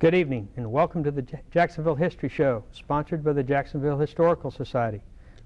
Good evening and welcome to the Jacksonville History Show, sponsored by the Jacksonville Historical Society.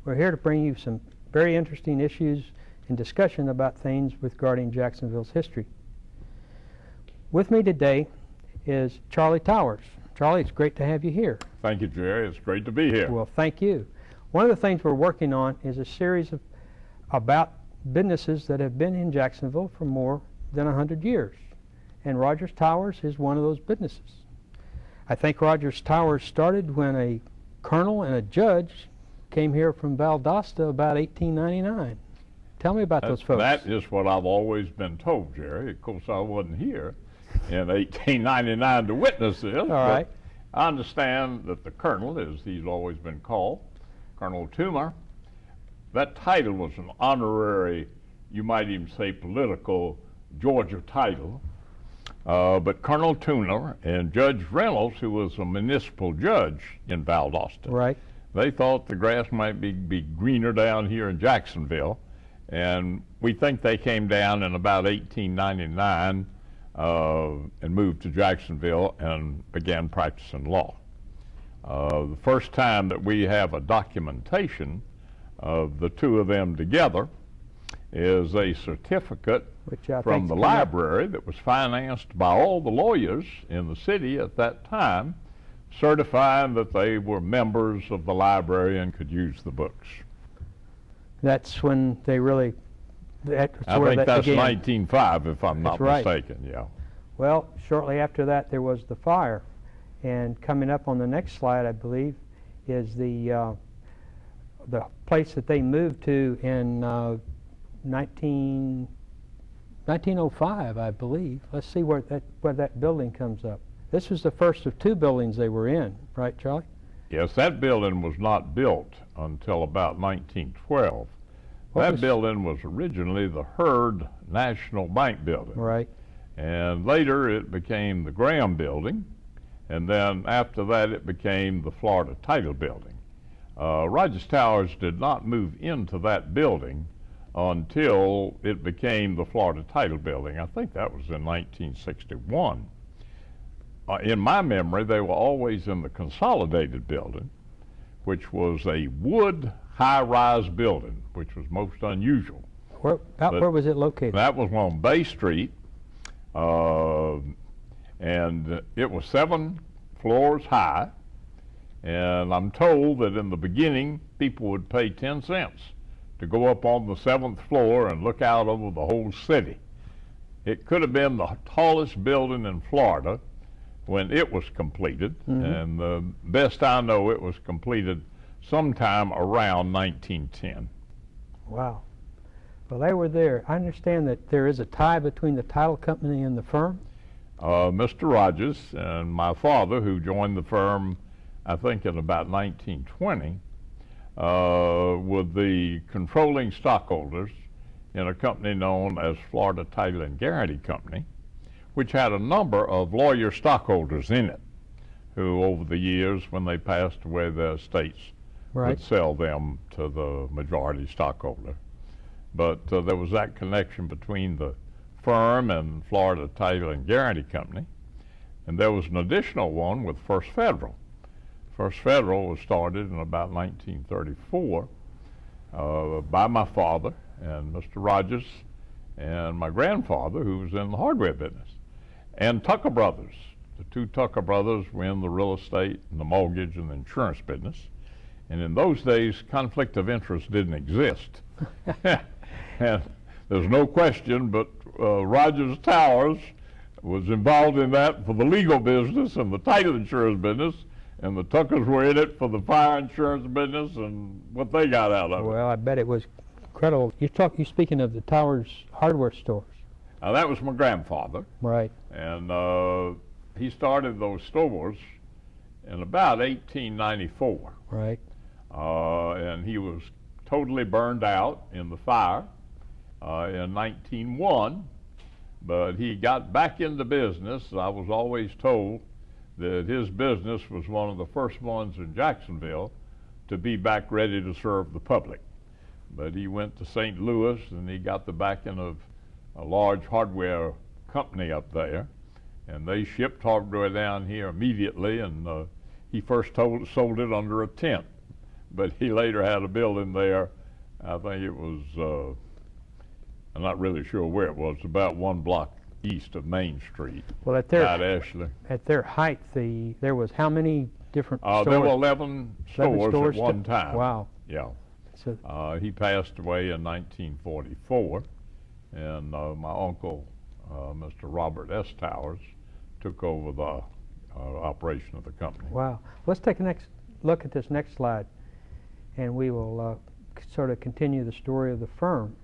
We're here to bring you some very interesting issues and discussion about things regarding Jacksonville's history. With me today is Charlie Towers. Charlie, it's great to have you here. Thank you, Jerry. It's great to be here. Well, thank you. One of the things we're working on is a series about businesses that have been in Jacksonville for more than 100 years. And Rogers Towers is one of those businesses. I think Rogers Towers started when a colonel and a judge came here from Valdosta about 1899. Tell me about those folks. That is what I've always been told, Jerry. Of course, I wasn't here in 1899 to witness this. All right. I understand that the colonel, as he's always been called, Colonel Toomer, that title was an honorary, you might even say political, Georgia title. But Colonel Toomer and Judge Reynolds, who was a municipal judge in Valdosta, Right. they thought the grass might be greener down here in Jacksonville. And we think they came down in about 1899 and moved to Jacksonville and began practicing law. The first time that we have a documentation of the two of them together is a certificate from the library that was financed by all the lawyers in the city at that time, certifying that they were members of the library and could use the books. That's when they really, I think that's 1905, if I'm not mistaken, yeah. Well, shortly after that there was the fire. And coming up on the next slide, I believe, is the place that they moved to in 1905, I believe. Let's see where that building comes up. This was the first of two buildings they were in, right, Charlie? Yes, that building was not built until about 1912. That building was originally the Hurd National Bank building. Right. And later it became the Graham building, and then after that it became the Florida Title building. Rogers Towers did not move into that building until it became the Florida Title building. I think that was in 1961. In my memory, they were always in the Consolidated building, which was a wood high-rise building, which was most unusual. Where was it located? That was on Bay Street, and it was 7 floors high, and I'm told that in the beginning people would pay 10 cents to go up on the 7th floor and look out over the whole city. It could have been the tallest building in Florida when it was completed, and the best I know, it was completed sometime around 1910. Wow. Well, they were there. I understand that there is a tie between the title company and the firm? Mr. Rogers and my father, who joined the firm, I think, in about 1920, were the controlling stockholders in a company known as Florida Title and Guarantee Company, which had a number of lawyer stockholders in it, who over the years, when they passed away their estates, would sell them to the majority stockholder. But there was that connection between the firm and Florida Title and Guarantee Company, and there was an additional one with First Federal. First Federal was started in about 1934 by my father and Mr. Rogers and my grandfather, who was in the hardware business, and Tucker Brothers. The two Tucker Brothers were in the real estate and the mortgage and the insurance business. And in those days, conflict of interest didn't exist. And there's no question, but Rogers Towers was involved in that for the legal business and the title insurance business, and the Tuckers were in it for the fire insurance business and what they got out of it. Well, I bet it was incredible. You're speaking of the Towers hardware stores. Now, that was my grandfather. Right. And he started those stores in about 1894. Right. And he was totally burned out in the fire in 1901, but he got back into business. I was always told that his business was one of the first ones in Jacksonville to be back ready to serve the public. But he went to St. Louis and he got the backing of a large hardware company up there, and they shipped hardware down here immediately, and he first sold it under a tent, but he later had a building there. I think it was, I'm not really sure where it was, about 1 block east of Main Street. Well, at their height, there was how many different stores? There were 11 stores at one time. Wow. Yeah. So, he passed away in 1944, and my uncle, Mr. Robert S. Towers, took over the operation of the company. Wow. Let's take a next look at this next slide, and we will sort of continue the story of the firm.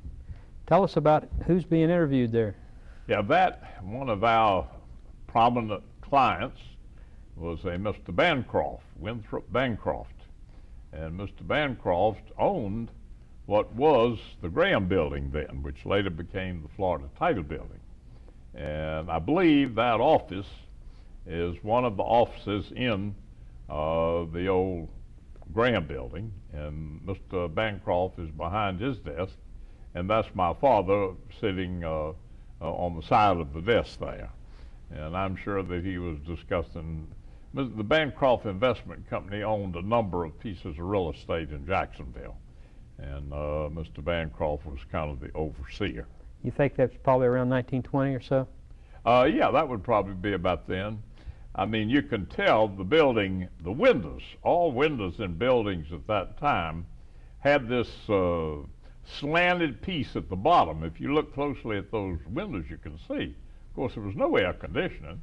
Tell us about who's being interviewed there. Yeah, one of our prominent clients was a Mr. Bancroft, Winthrop Bancroft. And Mr. Bancroft owned what was the Graham Building then, which later became the Florida Title Building. And I believe that office is one of the offices in the old Graham Building, and Mr. Bancroft is behind his desk, and that's my father sitting on the side of the desk there. And I'm sure that he was discussing, the Bancroft Investment Company owned a number of pieces of real estate in Jacksonville, and Mr. Bancroft was kind of the overseer. You think that's probably around 1920 or so? Yeah, that would probably be about then. I mean, you can tell the building, the windows, all windows in buildings at that time had this slanted piece at the bottom. If you look closely at those windows, you can see. Of course, there was no air conditioning,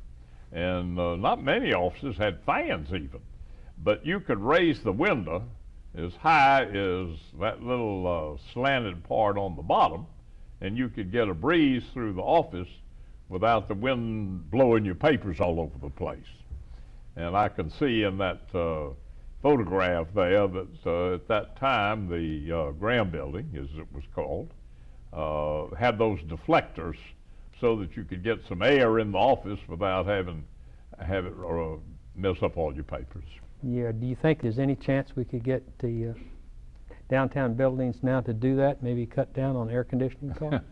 and not many offices had fans even. But you could raise the window as high as that little slanted part on the bottom, and you could get a breeze through the office without the wind blowing your papers all over the place. And I can see in that photograph there that at that time the Graham Building, as it was called, had those deflectors so that you could get some air in the office without having it mess up all your papers. Yeah. Do you think there's any chance we could get the downtown buildings now to do that? Maybe cut down on air conditioning costs?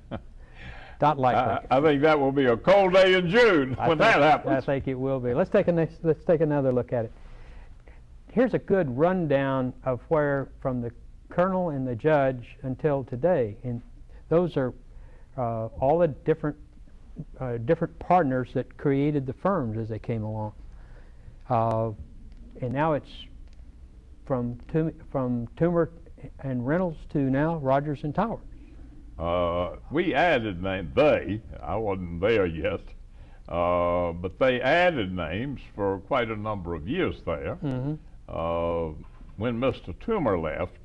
Not likely. I think that will be a cold day in June when that happens. I think it will be. Let's take another look at it. Here's a good rundown of where, from the colonel and the judge until today, and those are all the different partners that created the firms as they came along. And now it's from Toomer and Reynolds to now Rogers and Towers. We added names. I wasn't there yet, but they added names for quite a number of years there. Mm-hmm. When Mr. Toomer left,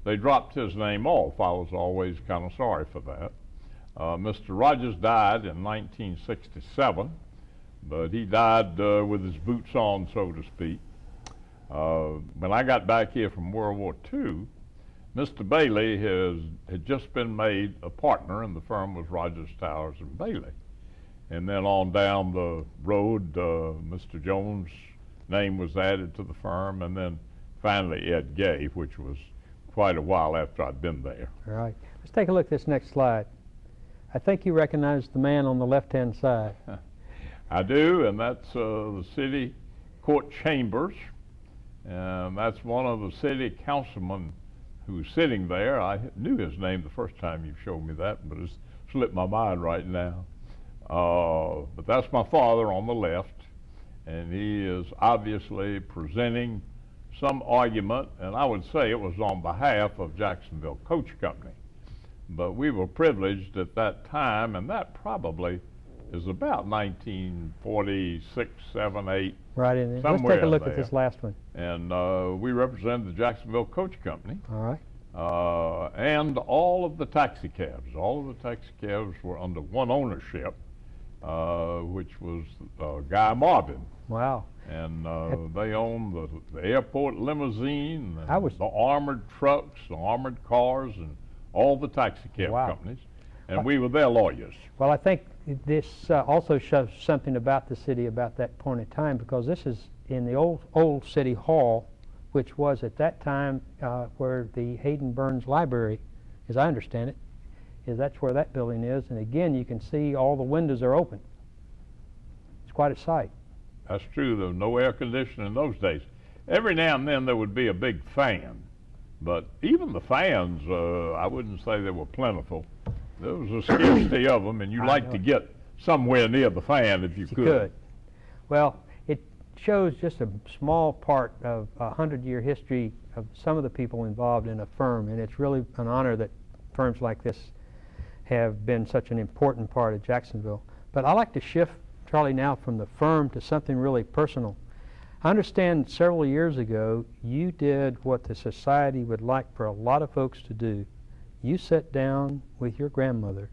they dropped his name off. I was always kind of sorry for that. Mr. Rogers died in 1967, but he died with his boots on, so to speak. When I got back here from World War II, Mr. Bailey had just been made a partner, and the firm was Rogers, Towers, and Bailey. And then on down the road, Mr. Jones' name was added to the firm, and then finally Ed Gay, which was quite a while after I'd been there. All right. Let's take a look at this next slide. I think you recognize the man on the left-hand side. I do, and that's the city court chambers, and that's one of the city councilmen who's sitting there. I knew his name the first time you showed me that, but it's slipped my mind right now. But that's my father on the left, and he is obviously presenting some argument, and I would say it was on behalf of Jacksonville Coach Company. But we were privileged at that time, and that probably is about 1946, 7, 8. Right in there. Somewhere Let's take a look there. at this last one. And we represented the Jacksonville Coach Company. All right. And all of the taxi cabs. All of the taxi cabs were under one ownership, which was Guy Marvin. Wow. And they owned the airport limousine, and I was- the armored trucks, the armored cars, and all the taxi cab Wow. companies. And we were their lawyers. Well, I think this also shows something about the city about that point in time, because this is in the old City Hall, which was at that time where the Hayden Burns Library, as I understand it, that's where that building is. And again, you can see all the windows are open. It's quite a sight. That's true. There was no air conditioning in those days. Every now and then there would be a big fan, but even the fans, I wouldn't say they were plentiful. There was a scarcity of them, and you like to get somewhere near the fan if you could. Well, it shows just a small part of a 100-year history of some of the people involved in a firm, and it's really an honor that firms like this have been such an important part of Jacksonville. But I'd like to shift, Charlie, now from the firm to something really personal. I understand several years ago you did what the society would like for a lot of folks to do. You sat down with your grandmother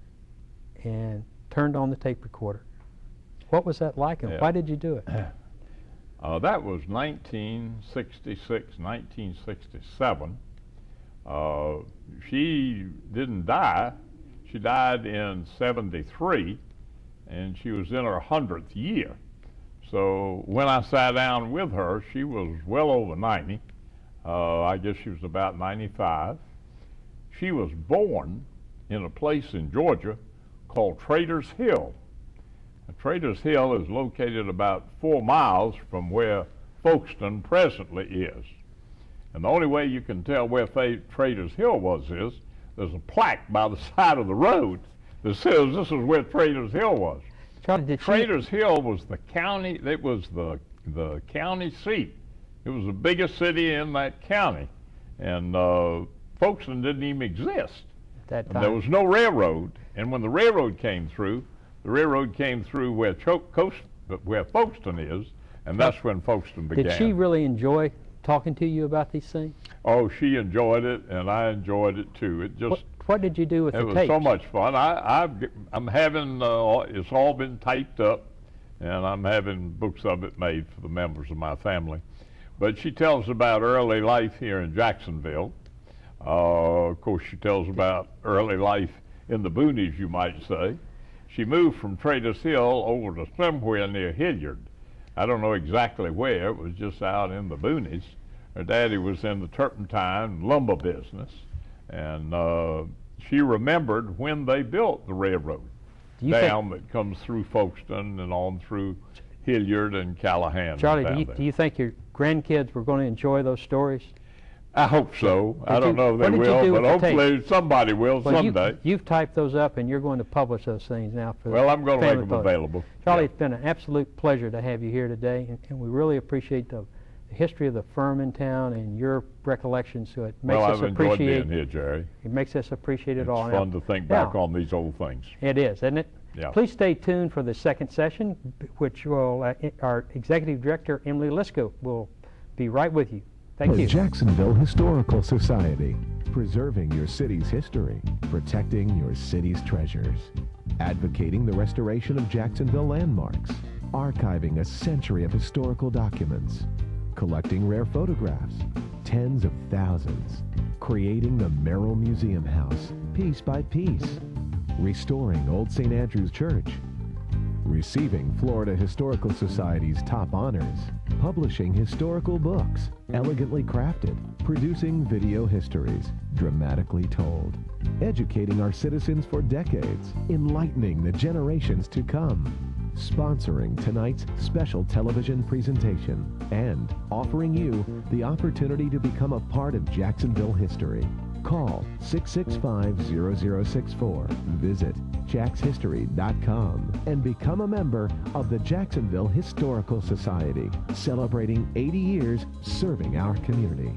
and turned on the tape recorder. What was that like, and why did you do it? That was 1966, 1967. She didn't die. She died in 73, and she was in her 100th year. So when I sat down with her, she was well over 90. I guess she was about 95. She was born in a place in Georgia called Traders Hill. Traders Hill is located about 4 miles from where Folkestone presently is. And the only way you can tell where Traders Hill was is there's a plaque by the side of the road that says this is where Traders Hill was. Traders Hill was the county, it was the county seat. It was the biggest city in that county. And Folkestone didn't even exist. At that time. And there was no railroad. And when the railroad came through where Folkestone is, and that's when Folkestone began. Did she really enjoy talking to you about these things? Oh, she enjoyed it, and I enjoyed it too. It just what did you do with the tapes? It was so much fun. I'm having it's all been typed up, and I'm having books of it made for the members of my family. But she tells about early life here in Jacksonville. Of course, she tells about early life in the boonies, you might say. She moved from Traders Hill over to somewhere near Hilliard. I don't know exactly where. It was just out in the boonies. Her daddy was in the turpentine lumber business, and she remembered when they built the railroad dam that comes through Folkestone and on through Hilliard and Callahan. Charlie, do you think your grandkids were going to enjoy those stories? I hope so. I don't know if they will, but hopefully somebody will someday. You've typed those up, and you're going to publish those things now for Well, I'm going to make them available. Charlie, it's been an absolute pleasure to have you here today, and we really appreciate the history of the firm in town and your recollections. So it makes us appreciate. Well, I've enjoyed being here, Jerry. It makes us appreciate it all. It's fun to think back on these old things. It is, isn't it? Yeah. Please stay tuned for the second session, which will our Executive Director, Emily Lisko, will be right with you. Thank you. The Jacksonville Historical Society, preserving your city's history, protecting your city's treasures, advocating the restoration of Jacksonville landmarks, archiving a century of historical documents, collecting rare photographs, tens of thousands, creating the Merrill Museum House, piece by piece, restoring Old St. Andrew's Church, receiving Florida Historical Society's top honors, publishing historical books, elegantly crafted, producing video histories, dramatically told, educating our citizens for decades, enlightening the generations to come, sponsoring tonight's special television presentation, and offering you the opportunity to become a part of Jacksonville history. Call 665-0064, visit jackshistory.com, and become a member of the Jacksonville Historical Society, celebrating 80 years serving our community.